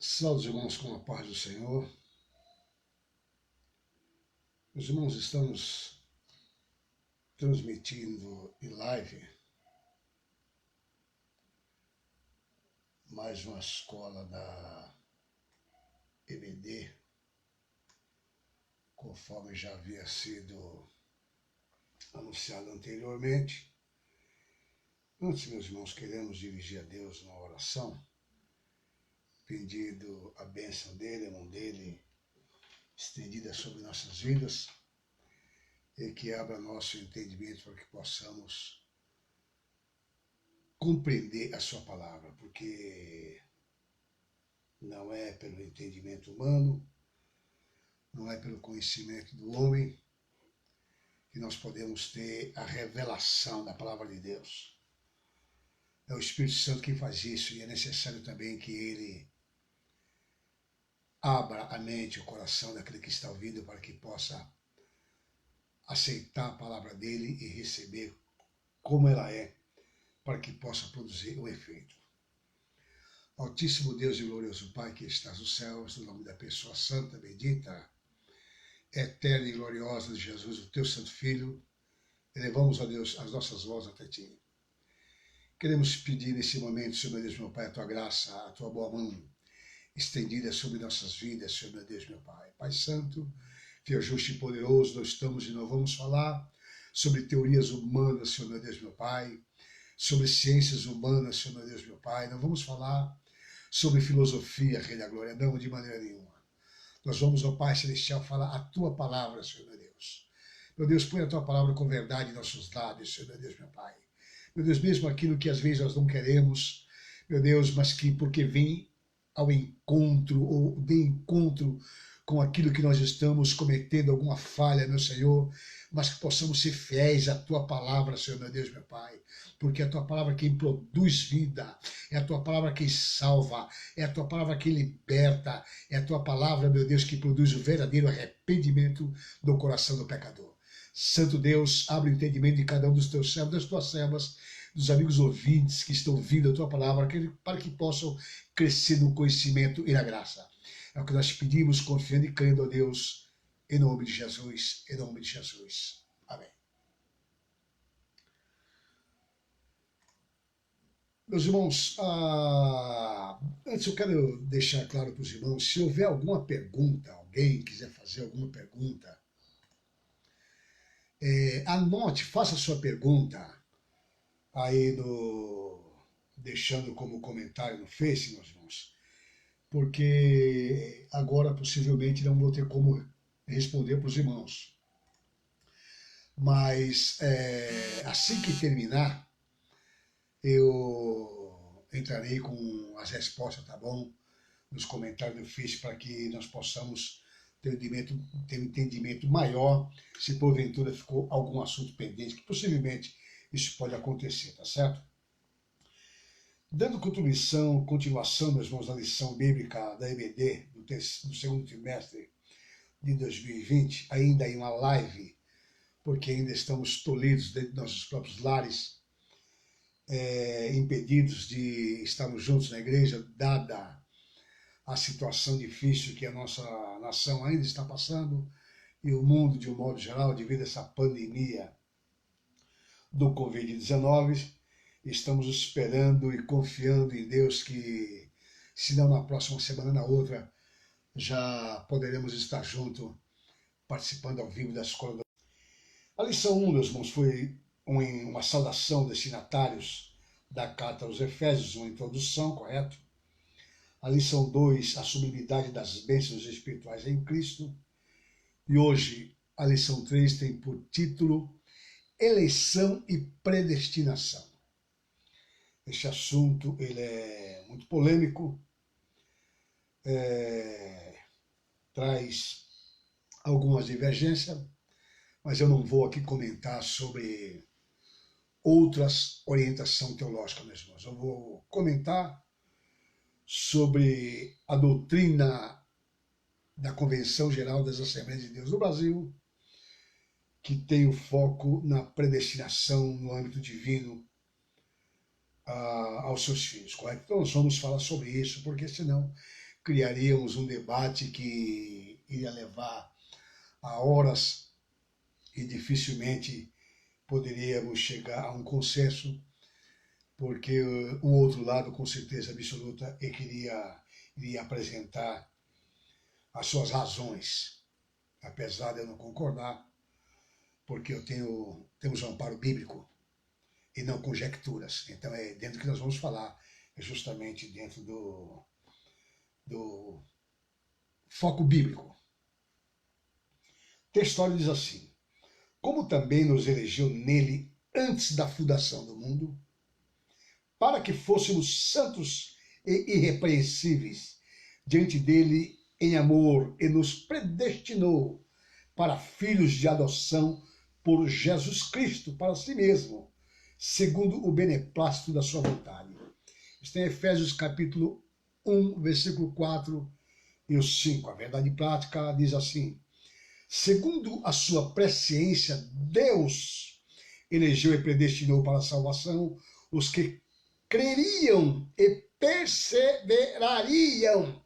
Salve os irmãos com a paz do Senhor. Os irmãos, estamos transmitindo em live mais uma escola da EBD, conforme já havia sido anunciado anteriormente. Antes, meus irmãos, queremos dirigir a Deus uma oração, pedindo a bênção dele, a mão dele estendida sobre nossas vidas, e que abra nosso entendimento para que possamos compreender a sua palavra, porque não é pelo entendimento humano, não é pelo conhecimento do homem que nós podemos ter a revelação da palavra de Deus. É o Espírito Santo quem faz isso, e é necessário também que ele abra a mente e o coração daquele que está ouvindo para que possa aceitar a palavra dele e receber como ela é, para que possa produzir o efeito. Altíssimo Deus e glorioso Pai que estás nos céus, no nome da pessoa santa, bendita, eterna e gloriosa de Jesus, o teu santo Filho, elevamos a Deus as nossas vozes até ti. Queremos pedir nesse momento, Senhor meu Deus, meu Pai, a tua graça, a tua boa mão estendida sobre nossas vidas, Senhor meu Deus, meu Pai. Pai Santo, Fiel, justo e poderoso, nós estamos e nós vamos falar sobre teorias humanas, Senhor meu Deus, meu Pai, sobre ciências humanas, Senhor meu Deus, meu Pai. Não vamos falar sobre filosofia, Rei da Glória, não, de maneira nenhuma. Nós vamos, ó Pai Celestial, falar a tua palavra, Senhor meu Deus. Meu Deus, põe a tua palavra com verdade em nossos lábios, Senhor meu Deus, meu Pai. Meu Deus, mesmo aquilo que às vezes nós não queremos, meu Deus, mas que porque vem ao encontro ou de encontro com aquilo que nós estamos cometendo, alguma falha, meu Senhor, mas que possamos ser fiéis à tua palavra, Senhor, meu Deus, meu Pai, porque é a tua palavra quem produz vida, é a tua palavra quem salva, é a tua palavra quem liberta, é a tua palavra, meu Deus, que produz o verdadeiro arrependimento do coração do pecador. Santo Deus, abre o entendimento de cada um dos teus servos, das tuas servas, dos amigos ouvintes que estão ouvindo a tua palavra, para que possam crescer no conhecimento e na graça. É o que nós pedimos, confiando e crendo a Deus, em nome de Jesus, em nome de Jesus. Amém. Meus irmãos, antes eu quero deixar claro para os irmãos, se houver alguma pergunta, alguém quiser fazer alguma pergunta, anote, faça a sua pergunta aí deixando como comentário no Face, meus irmãos, porque agora possivelmente não vou ter como responder para os irmãos. Mas assim que terminar, eu entrarei com as respostas, tá bom? Nos comentários do Face, para que nós possamos ter um entendimento maior se porventura ficou algum assunto pendente, que possivelmente isso pode acontecer, tá certo? Dando continuação, meus irmãos, da lição bíblica da EBD, do segundo trimestre de 2020, ainda em uma live, porque ainda estamos tolhidos dentro de nossos próprios lares, impedidos de estarmos juntos na igreja, dada a situação difícil que a nossa nação ainda está passando, e o mundo de um modo geral, devido a essa pandemia do Covid-19, estamos esperando e confiando em Deus que, se não na próxima semana, na outra, já poderemos estar juntos, participando ao vivo da escola. A lição 1, meus irmãos, foi uma saudação destinatários da carta aos Efésios, uma introdução, correto? A lição 2, a sublimidade das bênçãos espirituais em Cristo. E hoje, a lição 3 tem por título Eleição e Predestinação. Este assunto ele é muito polêmico, traz algumas divergências, mas eu não vou aqui comentar sobre outras orientações teológicas, meus irmãos. Eu vou comentar sobre a doutrina da Convenção Geral das Assembleias de Deus do Brasil, que tem o foco na predestinação no âmbito divino aos seus filhos, correto? Então nós vamos falar sobre isso, porque senão criaríamos um debate que iria levar a horas e dificilmente poderíamos chegar a um consenso, porque o outro lado, com certeza absoluta, iria apresentar as suas razões, apesar de eu não concordar, porque temos um amparo bíblico e não conjecturas. Então é dentro do que nós vamos falar, é justamente dentro do foco bíblico. O texto diz assim: como também nos elegeu nele antes da fundação do mundo, para que fôssemos santos e irrepreensíveis diante dele em amor, e nos predestinou para filhos de adoção por Jesus Cristo, para si mesmo, segundo o beneplácito da sua vontade. Está em Efésios capítulo 1, versículo 4 e o 5. A verdade prática diz assim: segundo a sua presciência, Deus elegeu e predestinou para a salvação os que creriam e perseverariam,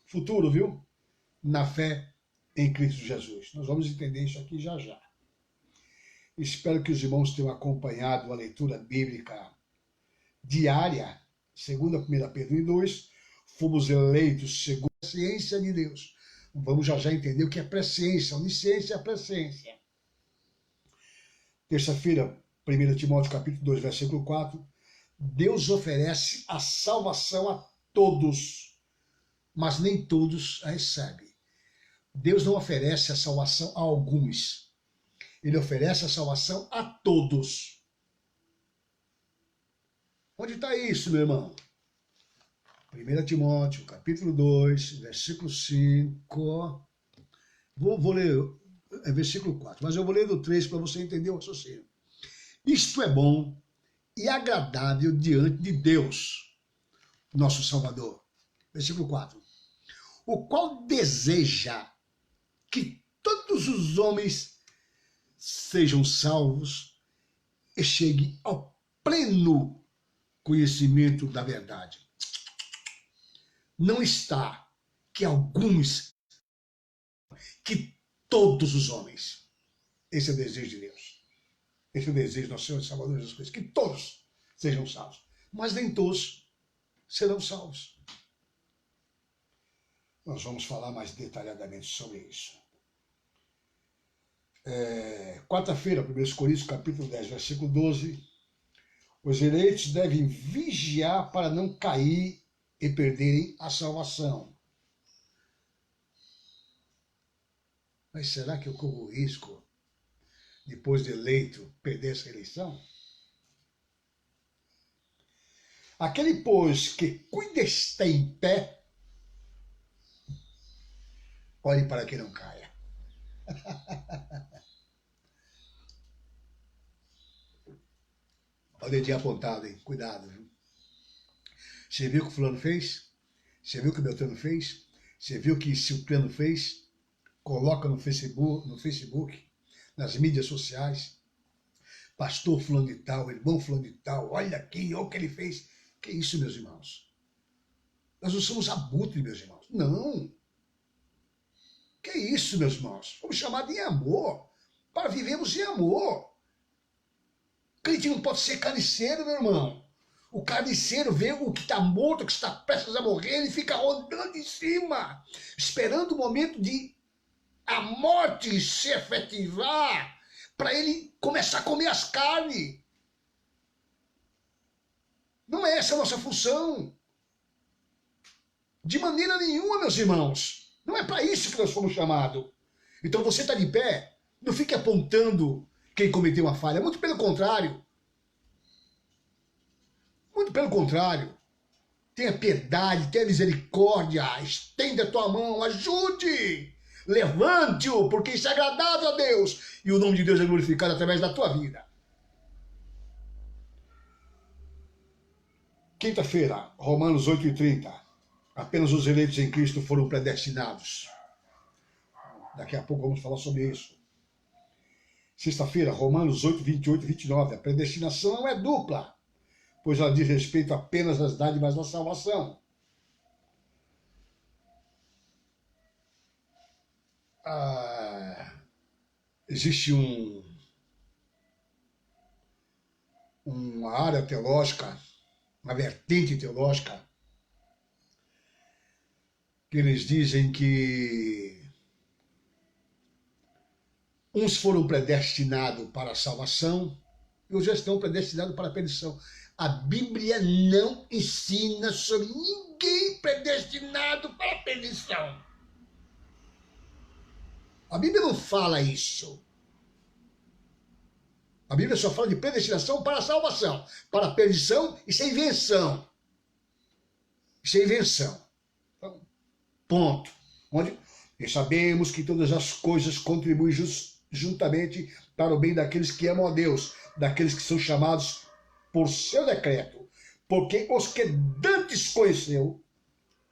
futuro, viu? Na fé em Cristo Jesus. Nós vamos entender isso aqui já já. Espero que os irmãos tenham acompanhado a leitura bíblica diária, segundo a 1 Pedro 2, fomos eleitos segundo a presciência de Deus. Vamos já entender o que é presciência, onisciência é a presciência. Terça-feira, 1 Timóteo capítulo 2, versículo 4, Deus oferece a salvação a todos, mas nem todos a recebem. Deus não oferece a salvação a alguns. Ele oferece a salvação a todos. Onde está isso, meu irmão? 1 Timóteo, capítulo 2, versículo 5. Vou ler, versículo 4, mas eu vou ler do 3 para você entender o raciocínio. Isto é bom e agradável diante de Deus, nosso Salvador. Versículo 4. O qual deseja que todos os homens sejam salvos e cheguem ao pleno conhecimento da verdade. Não está que alguns, que todos os homens. Esse é o desejo de Deus. Esse é o desejo do nosso Senhor e Salvador Jesus Cristo, que todos sejam salvos. Mas nem todos serão salvos. Nós vamos falar mais detalhadamente sobre isso. Quarta-feira, 1 Coríntios, capítulo 10, versículo 12. Os eleitos devem vigiar para não cair e perderem a salvação. Mas será que eu corro risco, depois de eleito, perder essa eleição? Aquele, pois, que cuida está em pé, olhe para que não caia. Olha o dedinho apontado, hein? Cuidado, viu? Você viu o que o fulano fez? Você viu o que o Beltrano fez? Você viu o que o Ciclano fez? Coloca no Facebook, nas mídias sociais. Pastor fulano de tal, irmão fulano de tal, olha aqui, olha o que ele fez. Que isso, meus irmãos? Nós não somos abutres, meus irmãos. Não. Que isso, meus irmãos? Fomos chamados em amor, para vivermos em amor. Crente não pode ser carniceiro, meu irmão. O carniceiro vê o que está morto, o que está prestes a morrer, ele fica rodando em cima, esperando o momento de a morte se efetivar, para ele começar a comer as carnes. Não é essa a nossa função. De maneira nenhuma, meus irmãos. Não é para isso que nós fomos chamados. Então você está de pé, não fique apontando quem cometeu uma falha. Muito pelo contrário. Muito pelo contrário. Tenha piedade, tenha misericórdia, estenda a tua mão, ajude, levante-o, porque isso é agradável a Deus e o nome de Deus é glorificado através da tua vida. Quinta-feira, Romanos 8:30. Apenas os eleitos em Cristo foram predestinados. Daqui a pouco vamos falar sobre isso. Sexta-feira, Romanos 8, 28 e 29. A predestinação não é dupla, pois ela diz respeito apenas às dádivas da salvação. existe uma área teológica, uma vertente teológica, que eles dizem que uns foram predestinados para a salvação e outros já estão predestinados para a perdição. A Bíblia não ensina sobre ninguém predestinado para a perdição. A Bíblia não fala isso. A Bíblia só fala de predestinação para a salvação. Para a perdição, isso é invenção. Isso é invenção. Então, ponto. Onde sabemos que todas as coisas contribuem juntamente para o bem daqueles que amam a Deus, daqueles que são chamados por seu decreto. Porque os que dantes conheceu,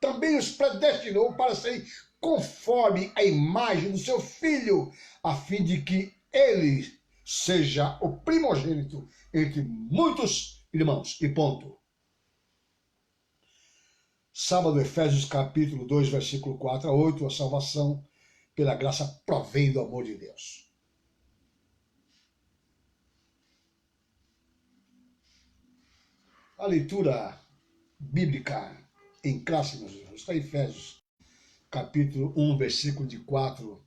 também os predestinou para serem conforme a imagem do seu Filho, a fim de que ele seja o primogênito entre muitos irmãos. E ponto. Sábado, Efésios capítulo 2, versículo 4 a 8, a salvação pela graça provém do amor de Deus. A leitura bíblica em classe, meus irmãos, está em Efésios capítulo 1, versículo de 4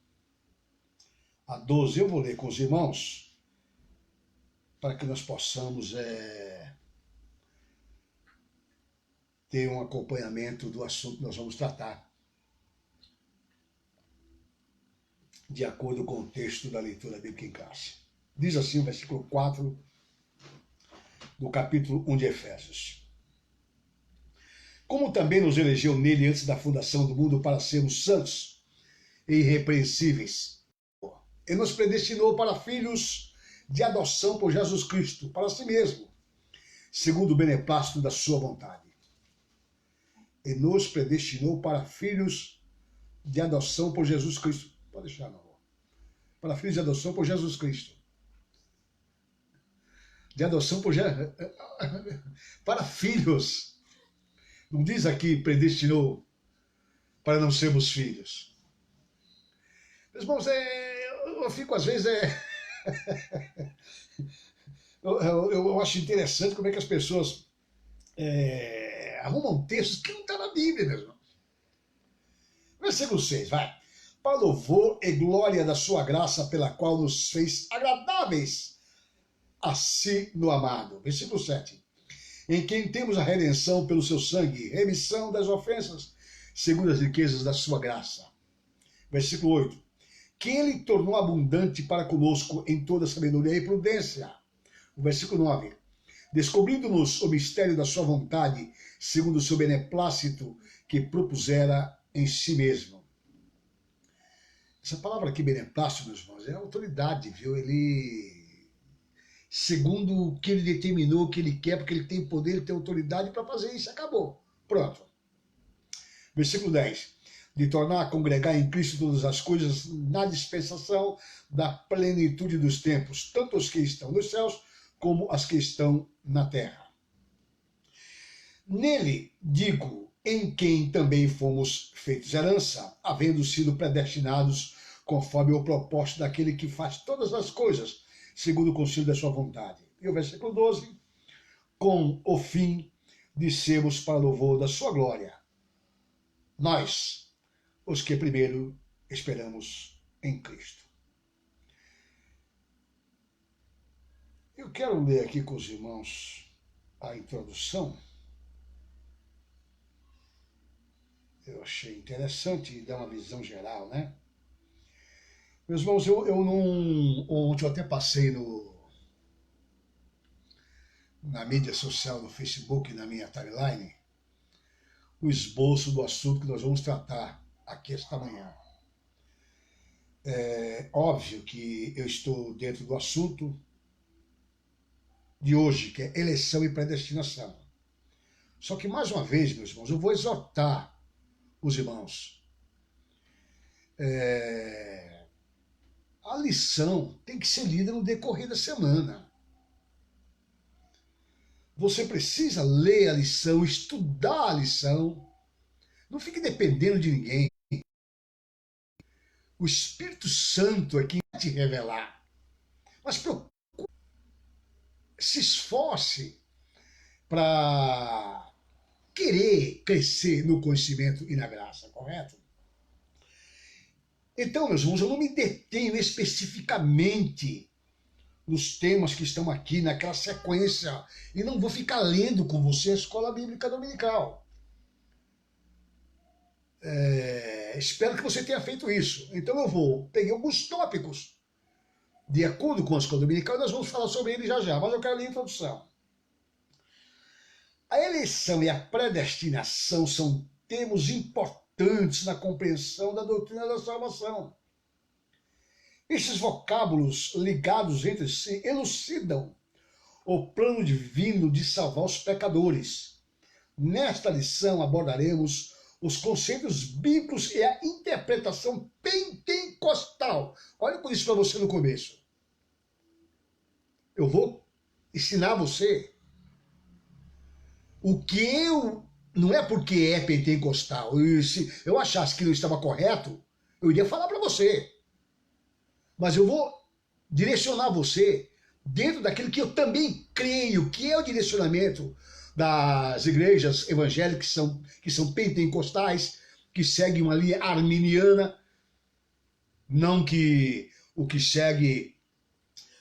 a 12. Eu vou ler com os irmãos para que nós possamos ter um acompanhamento do assunto que nós vamos tratar, de acordo com o texto da leitura bíblica em classe. Diz assim o versículo 4 do capítulo 1 de Efésios. Como também nos elegeu nele antes da fundação do mundo para sermos santos e irrepreensíveis, e nos predestinou para filhos de adoção por Jesus Cristo, para si mesmo, segundo o beneplácito da sua vontade. E nos predestinou para filhos de adoção por Jesus Cristo. Pode deixar, não. Para filhos de adoção por Jesus Cristo. De adoção por Jesus. Para filhos. Não diz aqui predestinou para não sermos filhos. Meus irmãos, eu fico às vezes... eu acho interessante como é que as pessoas arrumam textos que não estão na Bíblia, meu irmão. Versículo 6, vai. Para louvor e glória da sua graça, pela qual nos fez agradáveis a si no amado. Versículo 7. Em quem temos a redenção pelo seu sangue, remissão das ofensas, segundo as riquezas da sua graça. Versículo 8. Que ele tornou abundante para conosco em toda sabedoria e prudência. O versículo 9. Descobrindo-nos o mistério da sua vontade, segundo o seu beneplácito, que propusera em si mesmo. Essa palavra aqui, beneplácito, meus irmãos, é autoridade, viu? Ele, segundo o que ele determinou, o que ele quer, porque ele tem poder, ele tem autoridade para fazer isso, acabou. Pronto. Versículo 10. De tornar a congregar em Cristo todas as coisas na dispensação da plenitude dos tempos, tanto os que estão nos céus, como as que estão na terra. Nele, digo, em quem também fomos feitos herança, havendo sido predestinados conforme o propósito daquele que faz todas as coisas, segundo o conselho da sua vontade. E o versículo 12, com o fim de sermos para louvor da sua glória. Nós, os que primeiro esperamos em Cristo. Eu quero ler aqui com os irmãos a introdução. Eu achei interessante dar uma visão geral, né? Meus irmãos, eu não... Ontem eu até passei na mídia social, no Facebook, na minha timeline, o esboço do assunto que nós vamos tratar aqui esta manhã. É óbvio que eu estou dentro do assunto de hoje, que é eleição e predestinação. Só que, mais uma vez, meus irmãos, eu vou exortar os irmãos. A lição tem que ser lida no decorrer da semana. Você precisa ler a lição, estudar a lição. Não fique dependendo de ninguém. O Espírito Santo é quem vai te revelar. Mas procure, se esforce para querer crescer no conhecimento e na graça, correto? Então, meus irmãos, eu não me detenho especificamente nos temas que estão aqui, naquela sequência, e não vou ficar lendo com você a Escola Bíblica Dominical. Espero que você tenha feito isso. Então eu peguei alguns tópicos, de acordo com a Escola Dominical, e nós vamos falar sobre ele já já, mas eu quero ler a introdução. A eleição e a predestinação são termos importantes na compreensão da doutrina da salvação. Esses vocábulos ligados entre si elucidam o plano divino de salvar os pecadores. Nesta lição abordaremos os conceitos bíblicos e a interpretação pentecostal. Olha por isso para você no começo. Eu vou ensinar você o que não é porque é pentecostal. Se eu achasse que não estava correto, eu iria falar para você. Mas eu vou direcionar você dentro daquilo que eu também creio, que é o direcionamento das igrejas evangélicas que são pentecostais, que seguem uma linha arminiana, não que o que segue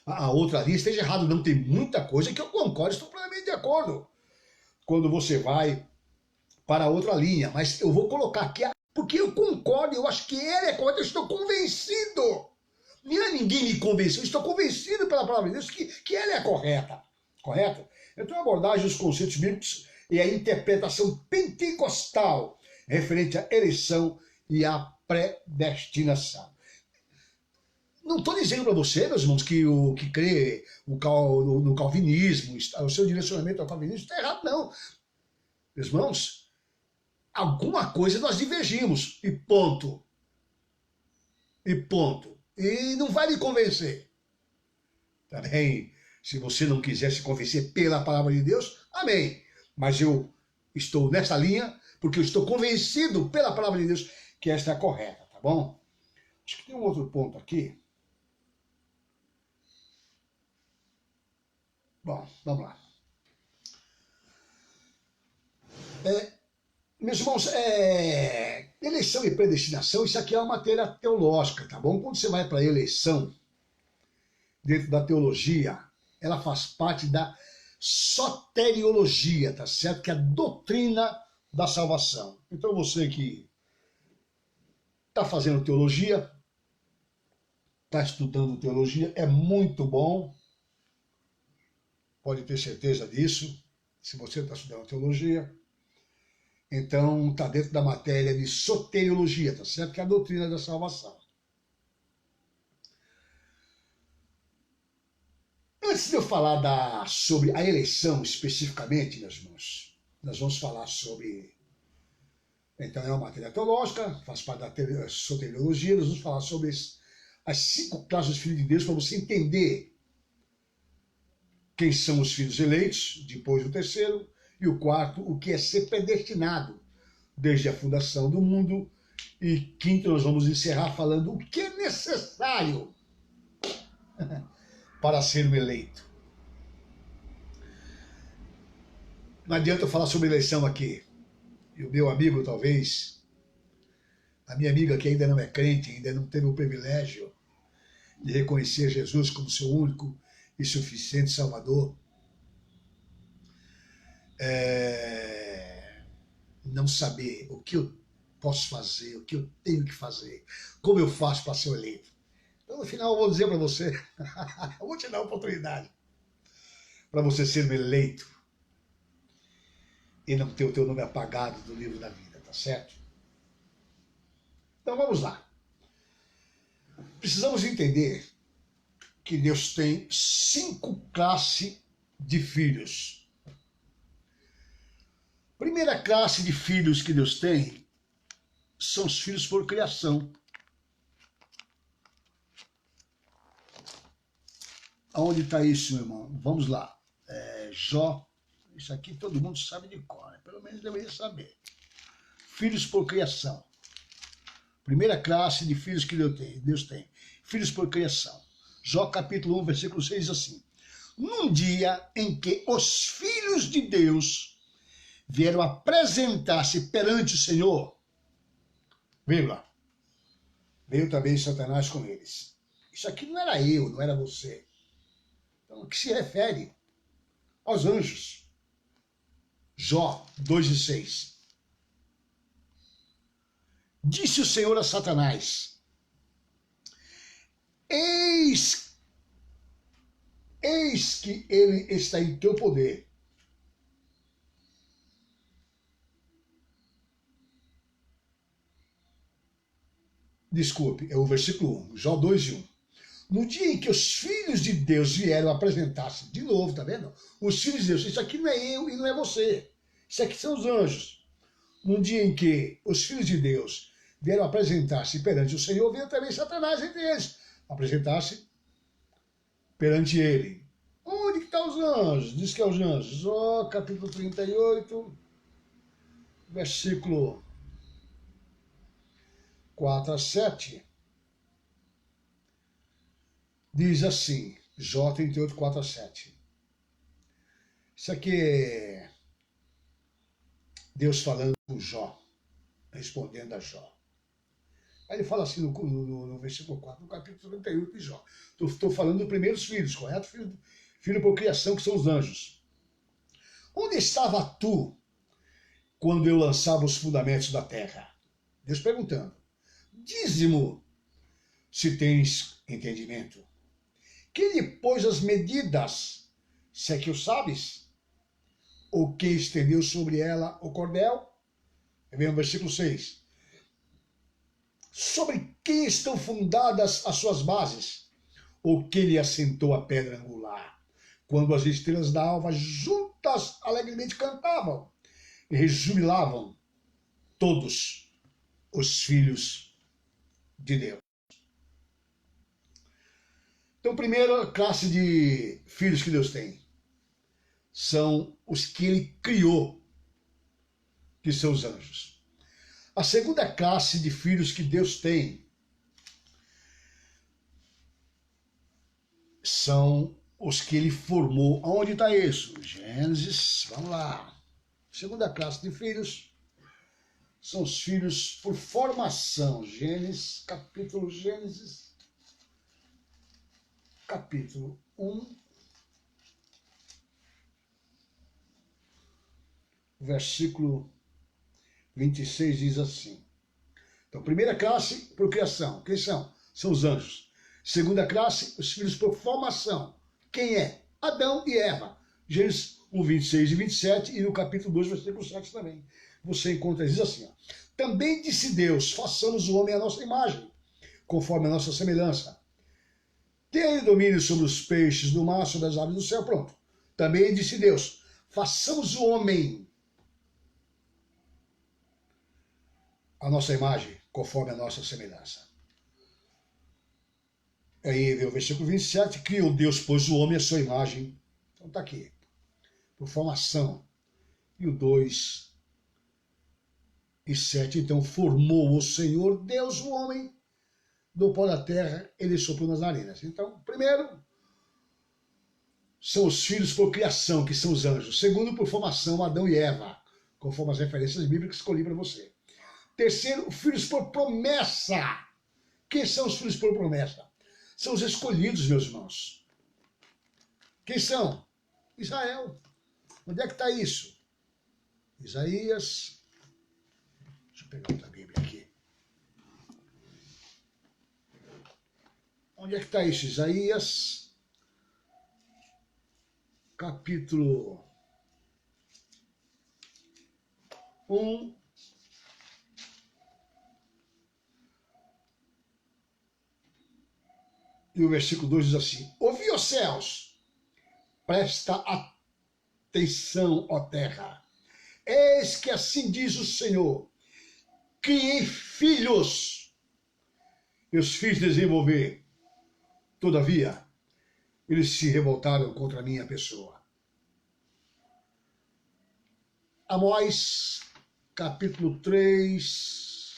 a outra linha esteja errado, não. Tem muita coisa que eu concordo, estou plenamente de acordo quando você vai para outra linha, mas eu vou colocar aqui, porque eu concordo, eu acho que ela é correta, eu estou convencido. Ninguém me convenceu, eu estou convencido pela palavra de Deus que ela é correta. Correto? Então a abordagem dos conceitos bíblicos e a interpretação pentecostal referente à eleição e à predestinação. Não estou dizendo para você, meus irmãos, que o que crê no calvinismo, o seu direcionamento ao calvinismo está errado, não. Meus irmãos, alguma coisa nós divergimos, e ponto. E ponto. E não vai me convencer. Tá bem? Se você não quiser se convencer pela palavra de Deus, amém. Mas eu estou nessa linha porque eu estou convencido pela palavra de Deus que esta é a correta, tá bom? Acho que tem um outro ponto aqui. Bom, vamos lá. Meus irmãos, eleição e predestinação, isso aqui é uma matéria teológica, tá bom? Quando você vai para a eleição, dentro da teologia, ela faz parte da soteriologia, tá certo? Que é a doutrina da salvação. Então você que está fazendo teologia, está estudando teologia, é muito bom, pode ter certeza disso, se você está estudando teologia. Então está dentro da matéria de soteriologia, tá certo? Que é a doutrina da salvação. Antes de eu falar sobre a eleição especificamente, meus irmãos, nós vamos falar sobre... Então é uma matéria teológica, faz parte da soteriologia, nós vamos falar sobre as 5 classes dos filhos de Deus, para você entender quem são os filhos eleitos, depois o terceiro, e o quarto, o que é ser predestinado desde a fundação do mundo, e quinto, nós vamos encerrar falando o que é necessário para ser um eleito. Não adianta eu falar sobre eleição aqui. E o meu amigo, talvez, a minha amiga que ainda não é crente, ainda não teve o privilégio de reconhecer Jesus como seu único e suficiente Salvador, não saber o que eu posso fazer, o que eu tenho que fazer, como eu faço para ser eleito. Então, no final, eu vou dizer para você, eu vou te dar a oportunidade para você ser eleito e não ter o teu nome apagado do livro da vida, tá certo? Então, vamos lá. Precisamos entender que Deus tem 5 classes de filhos. Primeira classe de filhos que Deus tem são os filhos por criação. Aonde está isso, meu irmão? Vamos lá. Jó, isso aqui todo mundo sabe de cor, né? Pelo menos deveria saber. Filhos por criação. Primeira classe de filhos que Deus tem. Filhos por criação. Jó capítulo 1, versículo 6 diz assim: num dia em que os filhos de Deus vieram apresentar-se perante o Senhor, vírgula, veio também Satanás com eles. Isso aqui não era eu, não era você. Então, o que se refere aos anjos. Jó 2:6. Disse o Senhor a Satanás: Eis que ele está em teu poder. Desculpe, é o versículo 1, Jó 2:1. No dia em que os filhos de Deus vieram apresentar-se, de novo, tá vendo? Os filhos de Deus, isso aqui não é eu e não é você. Isso aqui são os anjos. No dia em que os filhos de Deus vieram apresentar-se perante o Senhor, veio também Satanás entre eles, apresentar-se perante ele. Onde que estão os anjos? Diz que é os anjos. Ó, capítulo 38, versículo 4-7. Diz assim, Jó 38, 4-7. Isso aqui é Deus falando com Jó, respondendo a Jó. Aí ele fala assim no versículo 4, no capítulo 38 de Jó. Estou falando dos primeiros filhos, correto? Filho por criação, que são os anjos. Onde estava tu quando eu lançava os fundamentos da terra? Deus perguntando. Dize-mo se tens entendimento. Quem lhe pôs as medidas, se é que o sabes? Ou quem estendeu sobre ela o cordel? Vem o versículo 6. Sobre quem estão fundadas as suas bases? Ou quem lhe assentou a pedra angular? Quando as estrelas da alva juntas alegremente cantavam e rejubilavam todos os filhos de Deus. Então, primeira classe de filhos que Deus tem são os que ele criou, que são os anjos. A segunda classe de filhos que Deus tem são os que ele formou. Onde está isso? Gênesis, vamos lá. Segunda classe de filhos são os filhos por formação. Gênesis, capítulo 1, versículo 26 diz assim. Então, primeira classe por criação. Quem são? São os anjos. Segunda classe, os filhos por formação. Quem é? Adão e Eva. Gênesis 1, 26 e 27 e no capítulo 2, versículo 7 também. Você encontra, diz assim, ó. Também disse Deus, façamos o homem à nossa imagem, conforme a nossa semelhança. Tem domínio sobre os peixes do mar, sobre as aves do céu. Pronto. Também disse Deus, façamos o homem à nossa imagem, conforme a nossa semelhança. Aí vem o versículo 27, criou Deus, pois o homem à sua imagem. Então está aqui, por formação. E o 2 e 7, então formou o Senhor Deus o homem do pó da terra, ele soprou nas narinas. Então, primeiro, são os filhos por criação, que são os anjos. Segundo, por formação, Adão e Eva, conforme as referências bíblicas que escolhi para você. Terceiro, filhos por promessa. Quem são os filhos por promessa? São os escolhidos, meus irmãos. Quem são? Israel. Onde é que está isso? Isaías. Deixa eu pegar outra Bíblia aqui. Onde é que está isso? Isaías, capítulo 1. E o versículo 2 diz assim: ouvi os céus, presta atenção, ó terra. Eis que assim diz o Senhor: criei filhos, e os fiz desenvolver. Todavia, eles se revoltaram contra a minha pessoa. Amós, capítulo 3,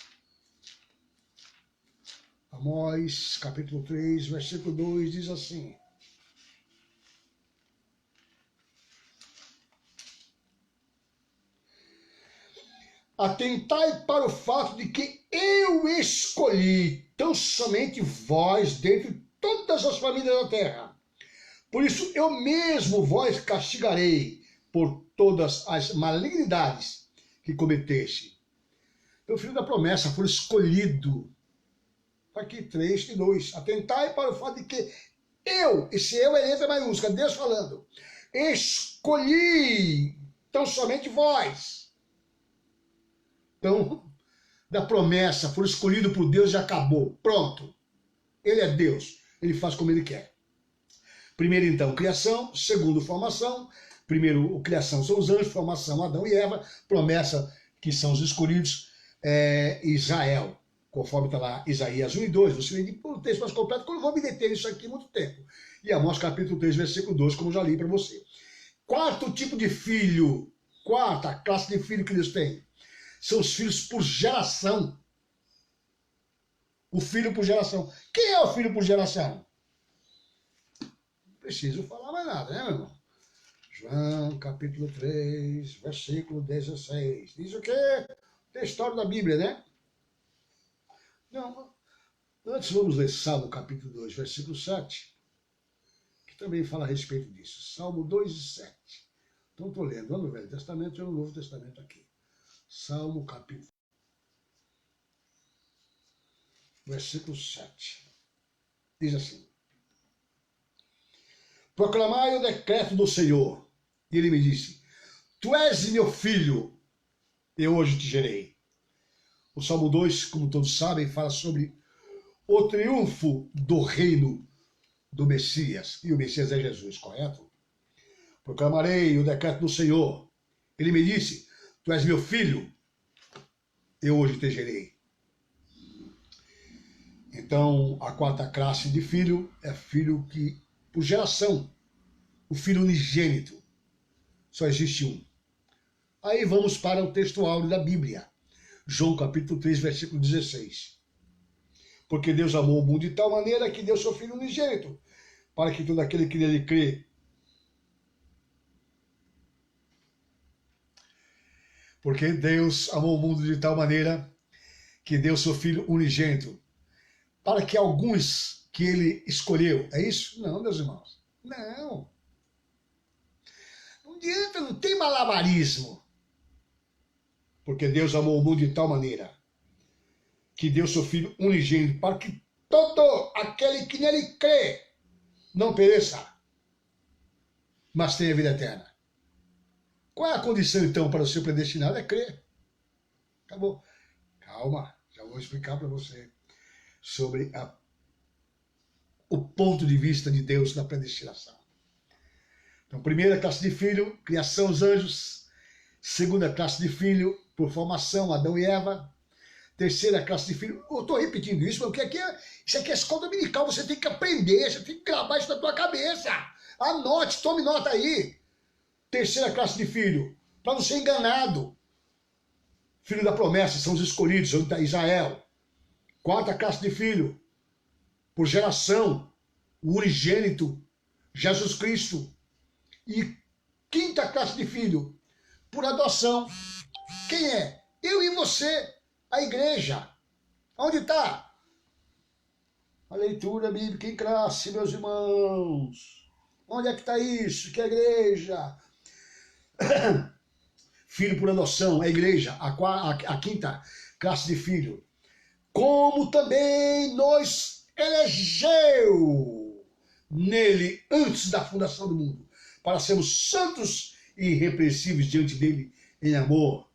Amós, capítulo 3, versículo 2, diz assim: atentai para o fato de que eu escolhi tão somente vós dentre todas as famílias da terra. Por isso eu mesmo vós castigarei por todas as malignidades que cometeste. Então, o filho da promessa foi escolhido. Está aqui 3 e 2. Atentai para o fato de que eu, esse eu é letra maiúscula, Deus falando, escolhi tão somente vós. Então, da promessa, for escolhido por Deus e acabou. Pronto. Ele é Deus. Ele faz como ele quer. Primeiro, então, criação. Segundo, formação. Primeiro, criação são os anjos. Formação, Adão e Eva. Promessa, que são os escolhidos, Israel. Conforme está lá Isaías 1 e 2. Você lê o texto mais completo, que eu não vou me deter nisso aqui muito tempo. E Amós capítulo 3, versículo 2, como eu já li para você. Quarto tipo de filho. Quarta classe de filho que Deus tem. São os filhos por geração. O filho por geração. Quem é o filho por geração? Não preciso falar mais nada, né, meu irmão? João, capítulo 3, versículo 16. Diz o quê? Tem a história da Bíblia, né? Não, antes vamos ler Salmo, capítulo 2, versículo 7, que também fala a respeito disso. Salmo 2 e 7. Então estou lendo no Velho Testamento e no Novo Testamento aqui. Salmo, capítulo, versículo 7. Diz assim: proclamai o decreto do Senhor. E ele me disse: tu és meu filho, eu hoje te gerei. O Salmo 2, como todos sabem, fala sobre o triunfo do reino do Messias. E o Messias é Jesus, correto? Proclamarei o decreto do Senhor. Ele me disse: tu és meu filho, eu hoje te gerei. Então, a quarta classe de filho é filho que, por geração, o filho unigênito. Só existe um. Aí vamos para o texto áureo da Bíblia. João capítulo 3, versículo 16. Porque Deus amou o mundo de tal maneira que deu seu filho unigênito, para que todo aquele que nele crê. Porque Deus amou o mundo de tal maneira que deu seu filho unigênito, para que alguns que ele escolheu. É isso? Não, meus irmãos. Não. Não adianta, não tem malabarismo. Porque Deus amou o mundo de tal maneira que deu seu filho unigênito, para que todo aquele que nele crê não pereça, mas tenha vida eterna. Qual é a condição, então, para ser predestinado? É crer. Acabou. Calma, já vou explicar para você sobre o ponto de vista de Deus na predestinação. Então, primeira classe de filho, criação dos anjos. Segunda classe de filho, por formação, Adão e Eva. Terceira classe de filho. Eu estou repetindo isso, porque isso aqui é escola dominical, você tem que aprender, você tem que gravar isso na tua cabeça. Anote, tome nota aí. Terceira classe de filho, para não ser enganado. Filho da promessa, são os escolhidos, são de Israel. Quarta classe de filho, por geração, o unigênito, Jesus Cristo. E quinta classe de filho, por adoção. Quem é? Eu e você, a igreja. Onde está? A leitura bíblica em classe, meus irmãos. Onde é que está isso? Que é a igreja? Filho por adoção, a igreja, a quinta classe de filho. Como também nos elegeu nele antes da fundação do mundo, para sermos santos e irrepreensíveis diante dele em amor.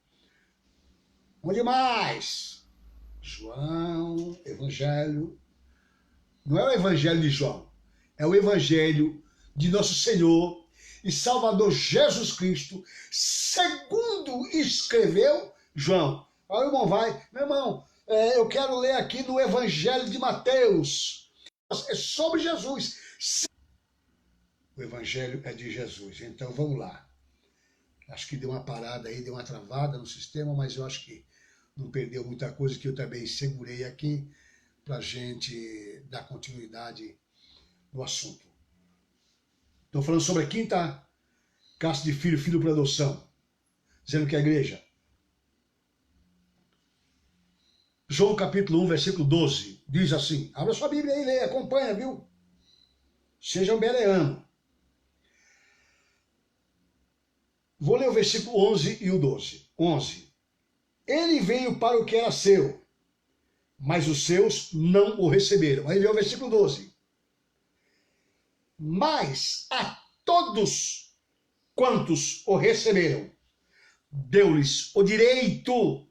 Onde mais? João, Evangelho. Não é o Evangelho de João, é o Evangelho de nosso Senhor e Salvador Jesus Cristo, segundo escreveu João. Aí o irmão vai, meu irmão, eu quero ler aqui no Evangelho de Mateus. É sobre Jesus. O Evangelho é de Jesus. Então vamos lá. Acho que deu uma parada aí, deu uma travada no sistema, mas eu acho que não perdeu muita coisa, que eu também segurei aqui para a gente dar continuidade no assunto. Estou falando sobre a quinta classe de filho, filho por adoção, dizendo que é a igreja. João capítulo 1, versículo 12, diz assim, abra sua Bíblia aí, leia, acompanha, viu? Seja um bereano. Vou ler o versículo 11 e o 12. 11. Ele veio para o que era seu, mas os seus não o receberam. Aí vem o versículo 12. Mas a todos quantos o receberam, deu-lhes o direito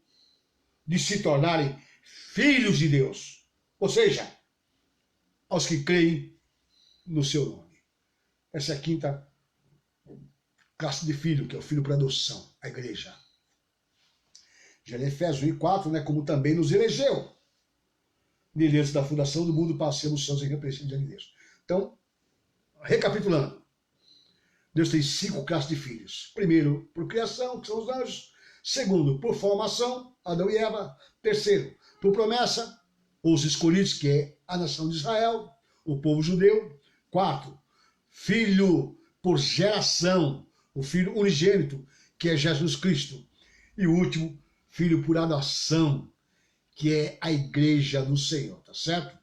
de se tornarem filhos de Deus. Ou seja, aos que creem no seu nome. Essa é a quinta classe de filho, que é o filho para adoção, a igreja. Já em Efésios 1:4, né, como também nos elegeu, nele antes da fundação do mundo, para sermos santos e irrepreensíveis diante de Deus. Então, recapitulando, Deus tem 5 classes de filhos. Primeiro, por criação, que são os anjos. Segundo, por formação, Adão e Eva. Terceiro, por promessa, os escolhidos, que é a nação de Israel, o povo judeu. Quarto, filho por geração, o filho unigênito, que é Jesus Cristo. E o último, filho por adoção, que é a igreja do Senhor, tá certo?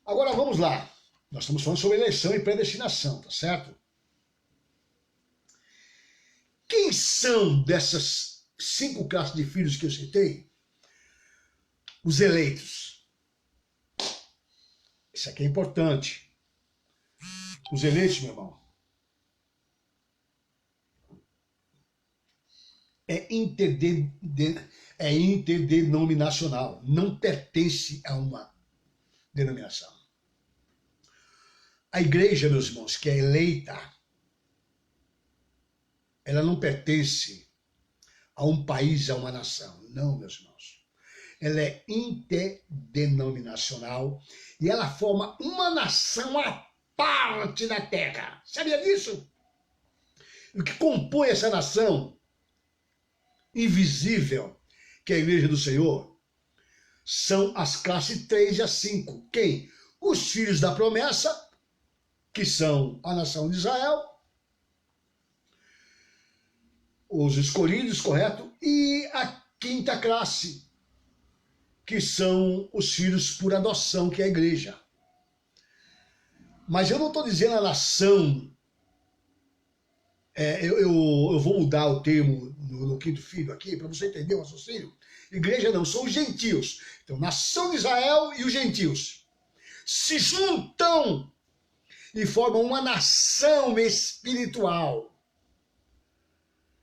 Agora vamos lá. Nós estamos falando sobre eleição e predestinação, tá certo? Quem são dessas 5 classes de filhos que eu citei? Os eleitos. Isso aqui é importante. Os eleitos, meu irmão, é interdenominacional, não pertence a uma denominação. A igreja, meus irmãos, que é eleita, ela não pertence a um país, a uma nação. Não, meus irmãos. Ela é interdenominacional e ela forma uma nação à parte da terra. Sabia disso? O que compõe essa nação invisível, que é a igreja do Senhor, são as classes 3 e a 5. Quem? Os filhos da promessa, que são a nação de Israel, os escolhidos, correto? E a quinta classe, que são os filhos por adoção, que é a igreja. Mas eu não estou dizendo a nação, eu vou mudar o termo no quinto filho aqui, para você entender o raciocínio. Igreja não, são os gentios. Então, nação de Israel e os gentios se juntam e formam uma nação espiritual,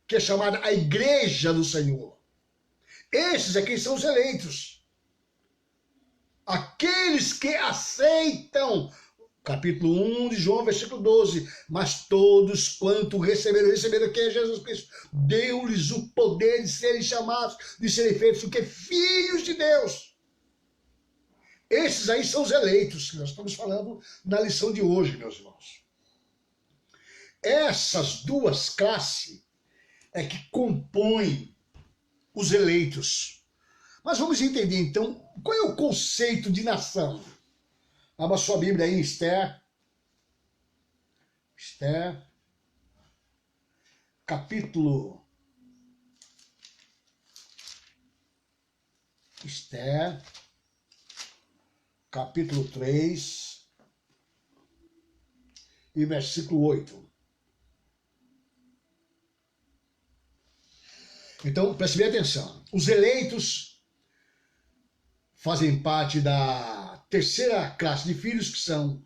que é chamada a igreja do Senhor. Esses é quem são os eleitos. Aqueles que aceitam, capítulo 1 de João, versículo 12, mas todos quanto receberam quem é Jesus Cristo, deu-lhes o poder de serem chamados, de serem feitos o que? Filhos de Deus. Esses aí são os eleitos, que nós estamos falando na lição de hoje, meus irmãos. Essas duas classes é que compõem os eleitos. Mas vamos entender, então, qual é o conceito de nação? Abra sua Bíblia aí em Esther, capítulo... capítulo 3 e versículo 8. Então, preste bem atenção. Os eleitos fazem parte da terceira classe de filhos, que são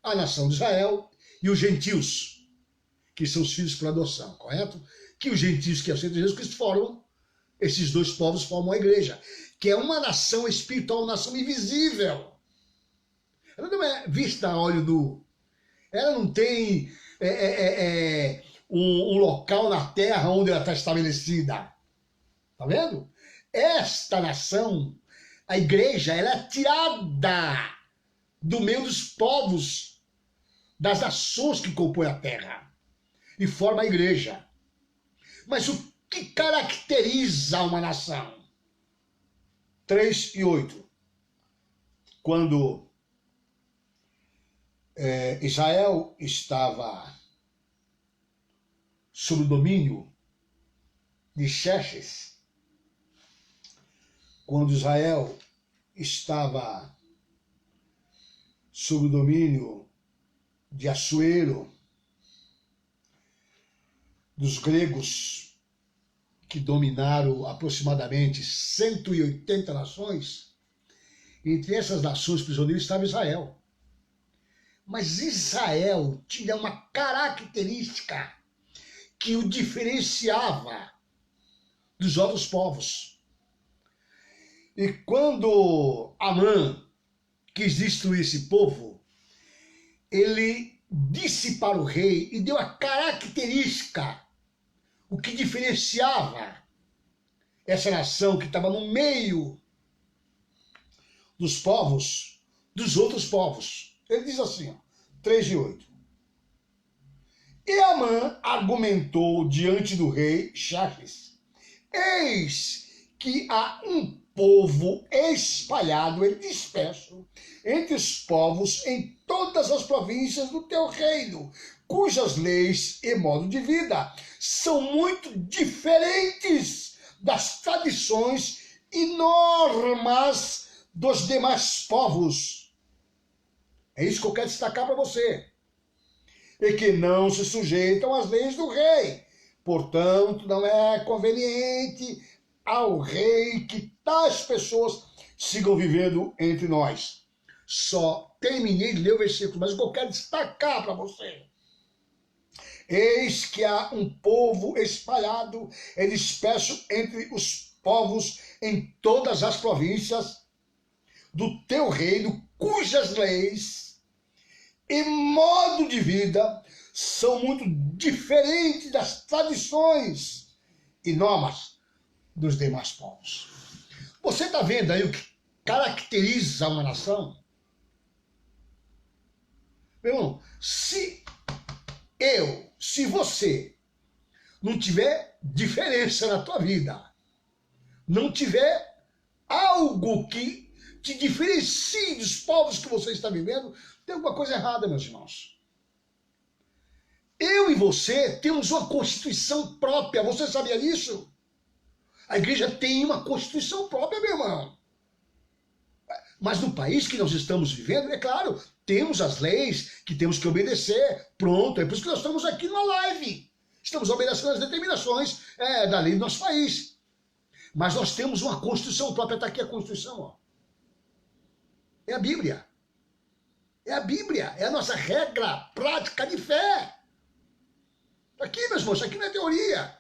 a nação de Israel, e os gentios, que são os filhos por adoção, correto? Que os gentios que aceitam Jesus Cristo formam, esses dois povos formam a igreja, que é uma nação espiritual, uma nação invisível. Ela não é vista a olho nu. Ela não tem um local na terra onde ela está estabelecida. Tá vendo? Esta nação, a igreja, ela é tirada do meio dos povos, das nações que compõem a terra, e forma a igreja. Mas o que caracteriza uma nação? 3 e 8. Quando Israel estava sob o domínio de Xerxes, quando Israel estava sob o domínio de Assuero, dos gregos, que dominaram aproximadamente 180 nações, entre essas nações prisioneiras estava Israel. Mas Israel tinha uma característica que o diferenciava dos outros povos. E quando Amã quis destruir esse povo, ele disse para o rei e deu a característica, o que diferenciava essa nação que estava no meio dos povos, dos outros povos. Ele diz assim, ó, 3 e 8. E Amã argumentou diante do rei Xerxes: eis que há um povo espalhado e disperso entre os povos em todas as províncias do teu reino, cujas leis e modo de vida são muito diferentes das tradições e normas dos demais povos. É isso que eu quero destacar para você. E que não se sujeitam às leis do rei. Portanto, não é conveniente ao rei que tais pessoas sigam vivendo entre nós. Só terminei de ler o versículo, mas o que eu quero destacar para você. Eis que há um povo espalhado e disperso entre os povos em todas as províncias do teu reino, cujas leis e modo de vida são muito diferentes das tradições e normas dos demais povos. Você está vendo aí o que caracteriza uma nação? Meu irmão, se você não tiver diferença na tua vida, não tiver algo que te diferencie dos povos que você está vivendo, tem alguma coisa errada, meus irmãos. Eu e você temos uma constituição própria. Você sabia disso? A igreja tem uma constituição própria, meu irmão. Mas no país que nós estamos vivendo, é claro, temos as leis que temos que obedecer. Pronto, é por isso que nós estamos aqui numa live. Estamos obedecendo as determinações da lei do nosso país. Mas nós temos uma constituição própria. Está aqui a Constituição, ó. É a Bíblia. É a Bíblia, é a nossa regra prática de fé. Aqui, meus irmãos, aqui não é teoria.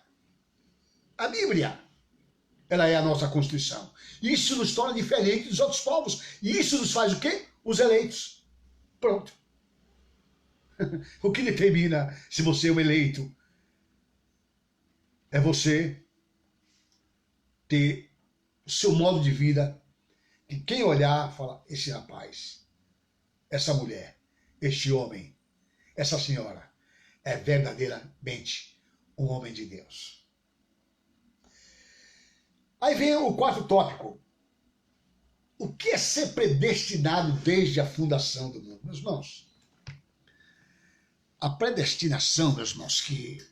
A Bíblia, ela é a nossa Constituição. Isso nos torna diferente dos outros povos. E isso nos faz o quê? Os eleitos. Pronto. O que determina se você é um eleito é você ter o seu modo de vida, que quem olhar fala, esse rapaz, essa mulher, este homem, essa senhora, é verdadeiramente um homem de Deus. Aí vem o quarto tópico. O que é ser predestinado desde a fundação do mundo? Meus irmãos, a predestinação, meus irmãos, que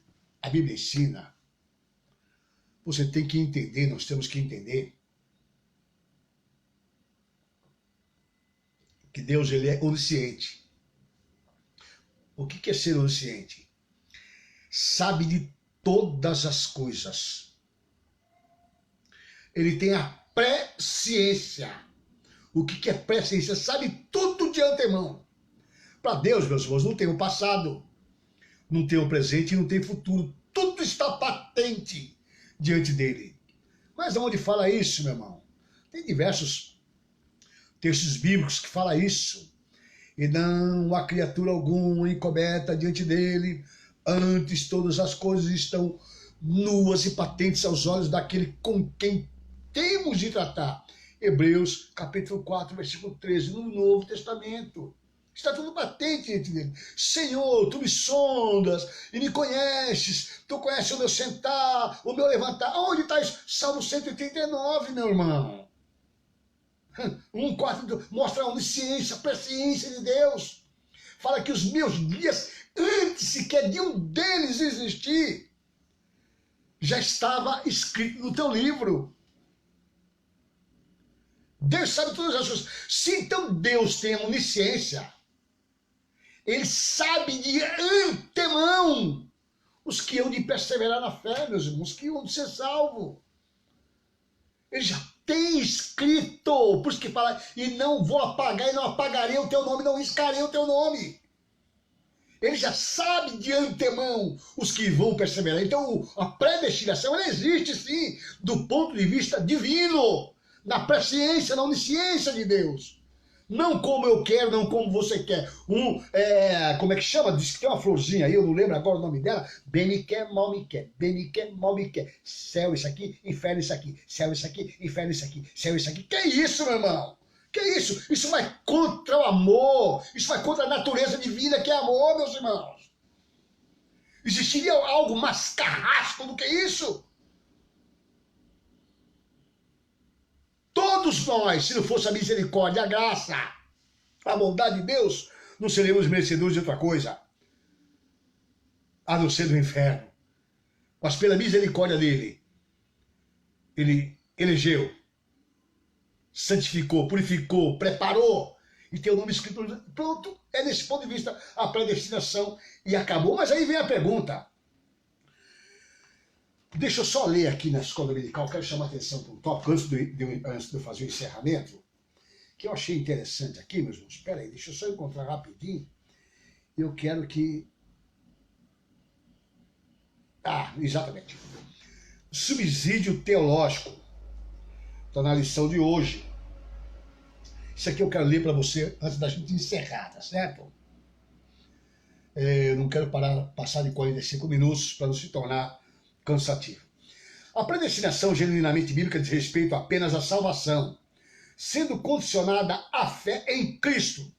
a Bíblia ensina, você tem que entender, nós temos que entender que Deus, ele é onisciente. O que é ser onisciente? Sabe de todas as coisas. Ele tem a presciência. O que é presciência? Sabe tudo de antemão. Para Deus, meus irmãos, não tem o passado, não tem o presente e não tem o futuro. Tudo está patente diante dele. Mas onde fala isso, meu irmão? Tem diversos textos bíblicos que falam isso. E não há criatura alguma encoberta diante dele. Antes todas as coisas estão nuas e patentes aos olhos daquele com quem temos de tratar. Hebreus, capítulo 4, versículo 13, no Novo Testamento. Está tudo patente diante dele. Senhor, tu me sondas e me conheces. Tu conheces o meu sentar, o meu levantar. Onde está isso? Salmo 139, meu irmão. Mostra a onisciência, a presciência de Deus. Fala que os meus dias, antes sequer de um deles existir, já estava escrito no teu livro. Deus sabe todas as coisas. Se então Deus tem a onisciência, Ele sabe de antemão os que hão de perseverar na fé, meus irmãos, os que hão de ser salvos. Ele já tem escrito, por isso que fala, e não vou apagar, e não apagarei o teu nome, não riscarei o teu nome. Ele já sabe de antemão os que vão perseverar. Então a predestinação, ela existe sim, do ponto de vista divino, na presciência, na onisciência de Deus. Não como eu quero, não como você quer. Como é que chama? Diz que tem uma florzinha aí, eu não lembro agora o nome dela. Bem me quer, mal me quer. Bem me quer, mal me quer. Céu isso aqui, inferno isso aqui. Céu isso aqui, inferno isso aqui. Céu isso aqui. Que isso, meu irmão? Que isso? Isso vai contra o amor. Isso vai contra a natureza divina que é amor, meus irmãos. Existiria algo mais carrasco do que isso? Todos nós, se não fosse a misericórdia, a graça, a bondade de Deus, não seríamos merecedores de outra coisa, a não ser do inferno. Mas pela misericórdia dele, ele elegeu, santificou, purificou, preparou, e tem o nome escrito. Pronto, é nesse ponto de vista a predestinação, e acabou. Mas aí vem a pergunta. Deixa eu só ler aqui na escola dominical, quero chamar a atenção para um tópico, antes de eu fazer o encerramento, que eu achei interessante aqui, meus irmãos. Espera aí, deixa eu só encontrar rapidinho. Eu quero que... exatamente. Subsídio teológico. Está na lição de hoje. Isso aqui eu quero ler para você antes da gente encerrar, tá certo? Eu não quero passar de 45 minutos para não se tornar cansativo. A predestinação genuinamente bíblica diz respeito apenas à salvação, sendo condicionada à fé em Cristo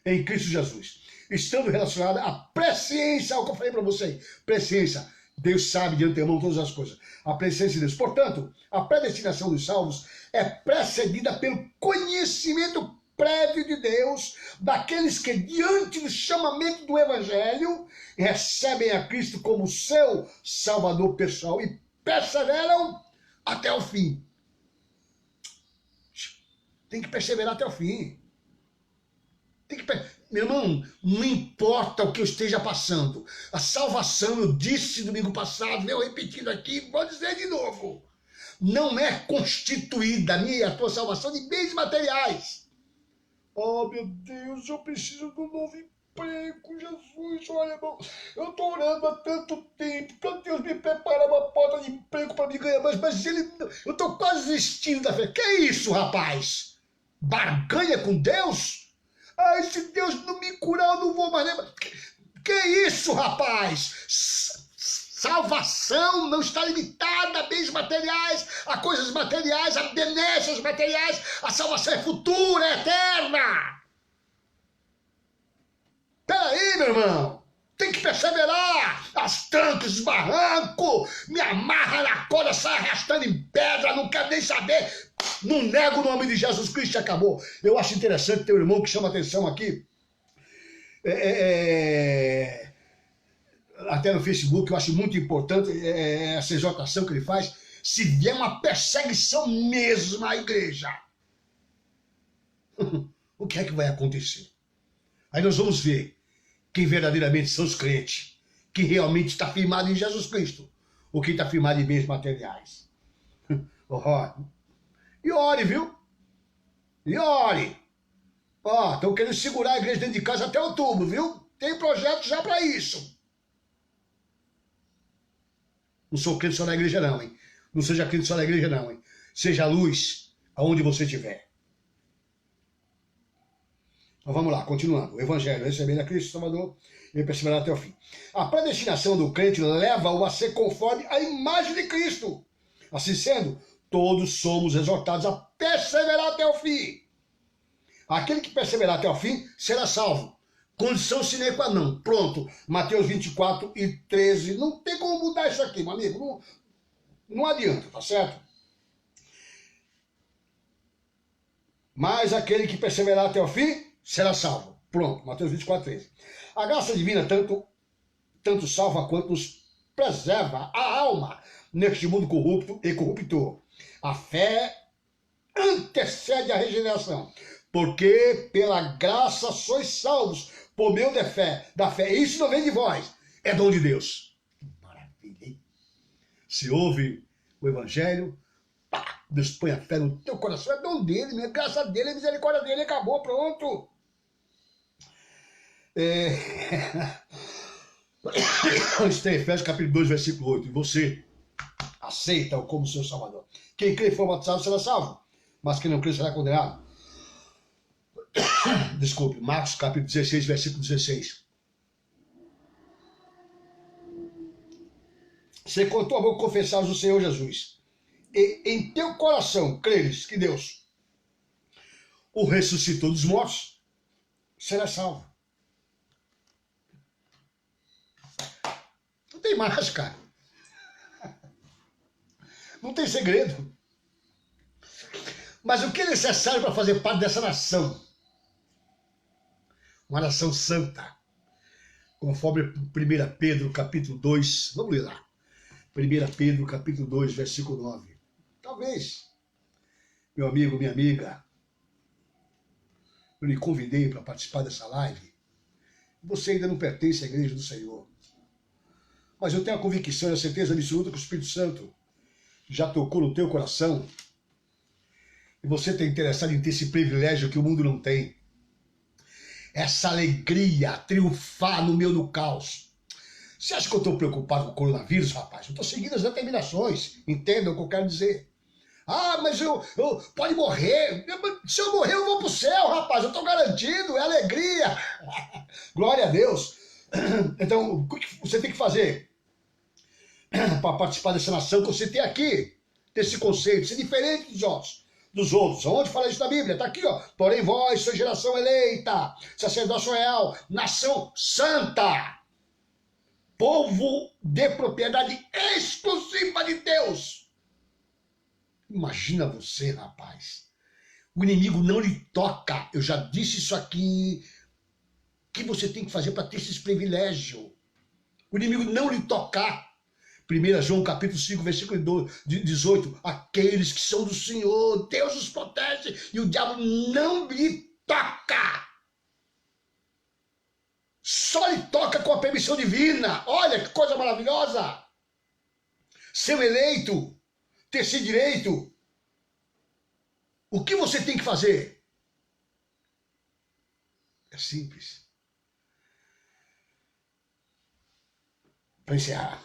Jesus, estando relacionada à presciência, ao que eu falei para você, presciência. Deus sabe de antemão todas as coisas. A presciência de Deus. Portanto, a predestinação dos salvos é precedida pelo conhecimento prévio de Deus, daqueles que, diante do chamamento do Evangelho, recebem a Cristo como seu Salvador pessoal e perseveram até o fim. Tem que perseverar até o fim. Meu irmão, não importa o que eu esteja passando. A salvação, eu disse domingo passado, eu repetindo aqui, vou dizer de novo. Não é constituída a minha e a tua salvação de bens materiais. Oh, meu Deus, eu preciso de um novo emprego, Jesus. Olha, irmão, eu estou orando há tanto tempo para Deus me preparar uma porta de emprego para me ganhar mais, mas eu estou quase desistindo da fé. Que é isso, rapaz? Barganha com Deus? Se Deus não me curar, eu não vou mais lembrar. Que é isso, rapaz? Salvação não está limitada a bens materiais, a coisas materiais, a benécias materiais. A salvação é futura, é eterna. Peraí, meu irmão. Tem que perseverar. As trancas, os barrancos, me amarra na corda, sai arrastando em pedra, não quero nem saber. Não nego o nome de Jesus Cristo e acabou. Eu acho interessante ter um irmão que chama atenção aqui. Até no Facebook, eu acho muito importante essa exortação que ele faz. Se vier uma perseguição mesmo à igreja, o que é que vai acontecer? Aí nós vamos ver quem verdadeiramente são os crentes, que realmente está firmado em Jesus Cristo, ou quem está firmado em bens materiais. E ore, viu? E ore. Estão querendo segurar a igreja dentro de casa até outubro, viu? Tem projeto já para isso. Não sou crente só na igreja não, hein? Não seja crente só na igreja não, hein? Seja luz aonde você estiver. Então vamos lá, continuando. O Evangelho, recebendo a Cristo Salvador e perseverar até o fim. A predestinação do crente leva-o a ser conforme a imagem de Cristo. Assim sendo, todos somos exortados a perseverar até o fim. Aquele que perseverar até o fim será salvo. Condição sine qua non. Pronto. Mateus 24 e 13. Não tem como mudar isso aqui, meu amigo. Não adianta, tá certo? Mas aquele que perseverar até o fim será salvo. Pronto, Mateus 24:13. A graça divina tanto salva quanto nos preserva a alma neste mundo corrupto e corruptor. A fé antecede a regeneração, porque pela graça sois salvos por meio da fé. Isso não vem de vós, é dom de Deus. Maravilha, hein? Se ouve o evangelho, pá, Deus põe a fé no teu coração, é dom dele, é graça dele, é misericórdia dele, acabou, pronto. Está em Efésios capítulo 2, versículo 8. E você aceita-o como seu salvador. Quem crê e for batizado será salvo, mas quem não crê será condenado. Desculpe, Marcos capítulo 16, versículo 16. Se com tua boca confessares o Senhor Jesus, e em teu coração creres que Deus o ressuscitou dos mortos, será salvo. Não tem mais, cara. Não tem segredo. Mas o que é necessário para fazer parte dessa nação? Uma nação santa. Conforme 1 Pedro capítulo 2. Vamos ler lá. 1 Pedro capítulo 2, versículo 9. Talvez, meu amigo, minha amiga, eu lhe convidei para participar dessa live. Você ainda não pertence à igreja do Senhor. Mas eu tenho a convicção e a certeza absoluta que o Espírito Santo já tocou no teu coração. E você está interessado em ter esse privilégio que o mundo não tem. Essa alegria, triunfar no meio do caos. Você acha que eu estou preocupado com o coronavírus, rapaz? Eu estou seguindo as determinações. Entendam o que eu quero dizer. Ah, mas eu pode morrer. Se eu morrer, eu vou para o céu, rapaz. Eu estou garantido, é alegria. Glória a Deus. Então, o que você tem que fazer para participar dessa nação que você tem aqui? Desse conceito, ser diferente dos outros. Onde fala isso na Bíblia? Está aqui, ó. Porém vós sois geração eleita, sacerdócio real, nação santa, povo de propriedade exclusiva de Deus. Imagina você, rapaz. O inimigo não lhe toca. Eu já disse isso aqui. O que você tem que fazer para ter esses privilégios? O inimigo não lhe tocar. 1 João capítulo 5, versículo 18. Aqueles que são do Senhor, Deus os protege e o diabo não lhe toca. Só lhe toca com a permissão divina. Olha que coisa maravilhosa. Ser eleito, ter esse direito. O que você tem que fazer? É simples. Para encerrar.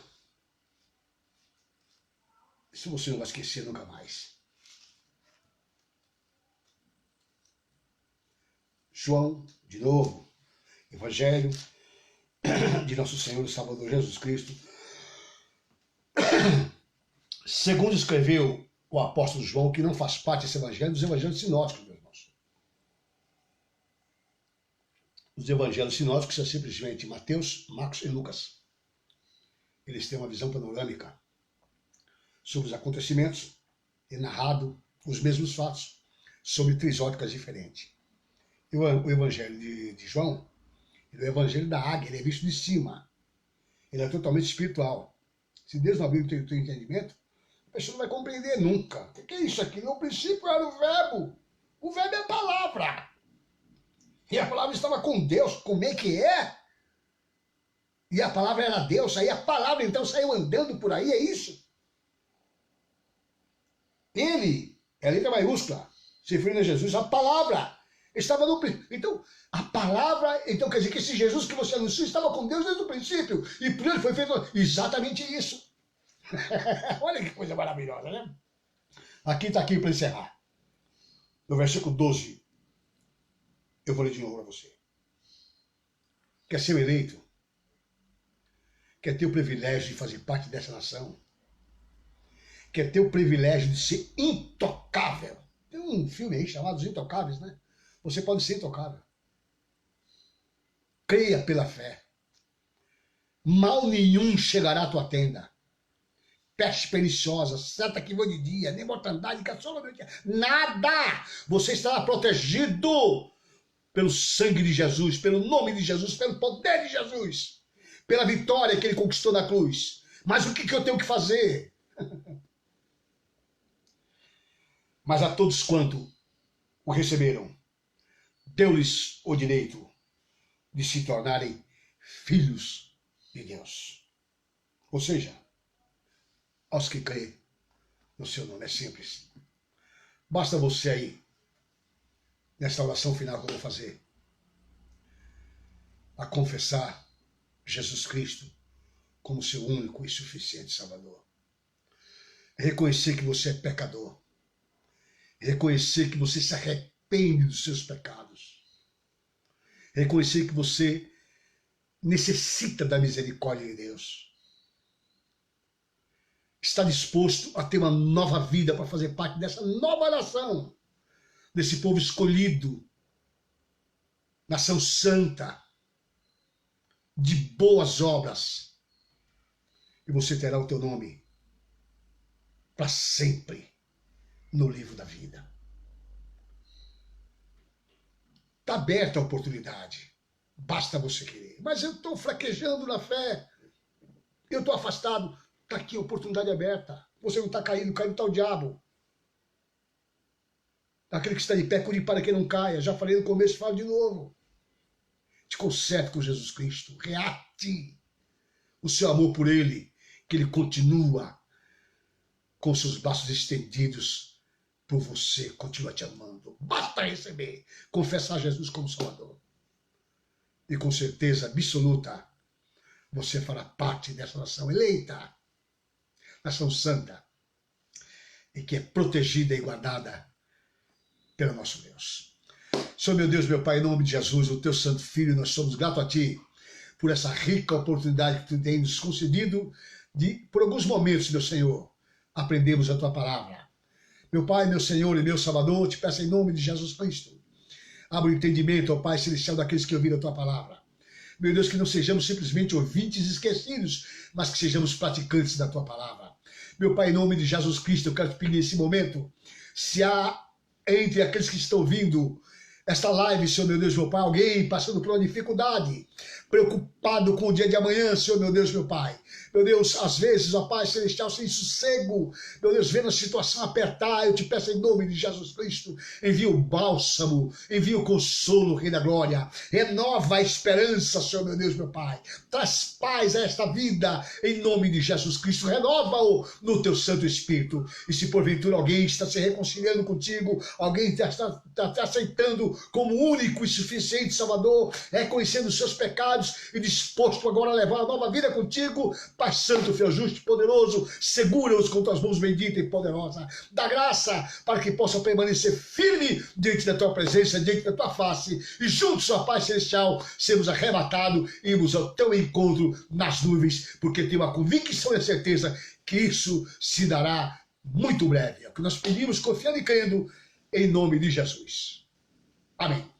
Isso você não vai esquecer nunca mais. João, de novo, Evangelho de nosso Senhor e Salvador Jesus Cristo, segundo escreveu o apóstolo João, que não faz parte desse evangelho, dos evangelhos sinóticos, meus irmãos. Os evangelhos sinóticos são simplesmente Mateus, Marcos e Lucas. Eles têm uma visão panorâmica sobre os acontecimentos e narrado os mesmos fatos sobre três óticas diferentes. E o evangelho de João, ele é o evangelho da águia, ele é visto de cima. Ele é totalmente espiritual. Se Deus não abrir o teu entendimento, a pessoa não vai compreender nunca. O que é isso aqui? No princípio era o verbo. O verbo é a palavra. E a palavra estava com Deus. Como é que é? E a palavra era Deus. Aí a palavra então saiu andando por aí, é isso? Ele, é a letra maiúscula, se referindo a Jesus, a palavra estava no princípio. Então, a palavra, então quer dizer que esse Jesus que você anuncia estava com Deus desde o princípio. E por ele foi feito exatamente isso. Olha que coisa maravilhosa, né? Aqui está aqui para encerrar. No versículo 12, eu vou ler de novo para você. Quer ser eleito? Quer ter o privilégio de fazer parte dessa nação? Quer ter o privilégio de ser intocável? Tem um filme aí chamado Os Intocáveis, né? Você pode ser intocável. Creia pela fé. Mal nenhum chegará à tua tenda. peste perniciosa, seta que voa de dia, nem mortandade que assola no dia. Nada! Você estará protegido pelo sangue de Jesus, pelo nome de Jesus, pelo poder de Jesus, pela vitória que ele conquistou na cruz. Mas o que eu tenho que fazer? Mas a todos quanto o receberam, deu-lhes o direito de se tornarem filhos de Deus. Ou seja, aos que creem no seu nome. É simples. Basta você aí, nesta oração final que eu vou fazer, a confessar Jesus Cristo como seu único e suficiente Salvador. Reconhecer que você é pecador. Reconhecer que você se arrepende dos seus pecados. Reconhecer que você necessita da misericórdia de Deus. Está disposto a ter uma nova vida para fazer parte dessa nova nação, desse povo escolhido, nação santa, de boas obras. E você terá o teu nome para sempre no livro da vida. Está aberta a oportunidade. Basta você querer. Mas eu estou fraquejando na fé. Eu estou afastado. Está aqui a oportunidade aberta. Você não está caído está o diabo. Aquele que está de pé, cuide para que não caia. Já falei no começo, falo de novo. Te conserte com Jesus Cristo. Reate o seu amor por Ele, que Ele continua com seus braços estendidos por você, continua te amando. Basta receber, confessar Jesus como Salvador. E com certeza absoluta, você fará parte dessa nação eleita, nação santa, e que é protegida e guardada pelo nosso Deus. Senhor meu Deus, meu Pai, em nome de Jesus, o teu santo Filho, nós somos gratos a Ti por essa rica oportunidade que Tu tem nos concedido de, por alguns momentos, meu Senhor, aprendemos a Tua palavra. Meu Pai, meu Senhor e meu Salvador, te peço em nome de Jesus Cristo. Abra o entendimento, ó Pai celestial, daqueles que ouviram a Tua palavra. Meu Deus, que não sejamos simplesmente ouvintes esquecidos, mas que sejamos praticantes da Tua palavra. Meu Pai, em nome de Jesus Cristo, eu quero te pedir nesse momento, se há entre aqueles que estão ouvindo esta live, Senhor meu Deus, meu Pai, alguém passando por uma dificuldade, preocupado com o dia de amanhã, Senhor meu Deus, meu Pai. Meu Deus, às vezes, ó Pai celestial, sem sossego, meu Deus, vendo a situação apertar, eu te peço em nome de Jesus Cristo, envia o bálsamo, envia o consolo, Rei da Glória, renova a esperança, Senhor meu Deus, meu Pai, traz paz a esta vida, em nome de Jesus Cristo, renova-o no teu Santo Espírito, e se porventura alguém está se reconciliando contigo, alguém está te aceitando como único e suficiente Salvador, reconhecendo os seus pecados e disposto agora a levar a nova vida contigo, Pai Santo, Fiel, Justo e Poderoso, segura-os com tuas mãos bendita e poderosa. Dá graça para que possam permanecer firme diante da tua presença, diante da tua face. E juntos, ó Pai Celestial, sermos arrebatados e irmos ao teu encontro nas nuvens, porque tenho a convicção e a certeza que isso se dará muito breve. É o que nós pedimos, confiando e crendo, em nome de Jesus. Amém.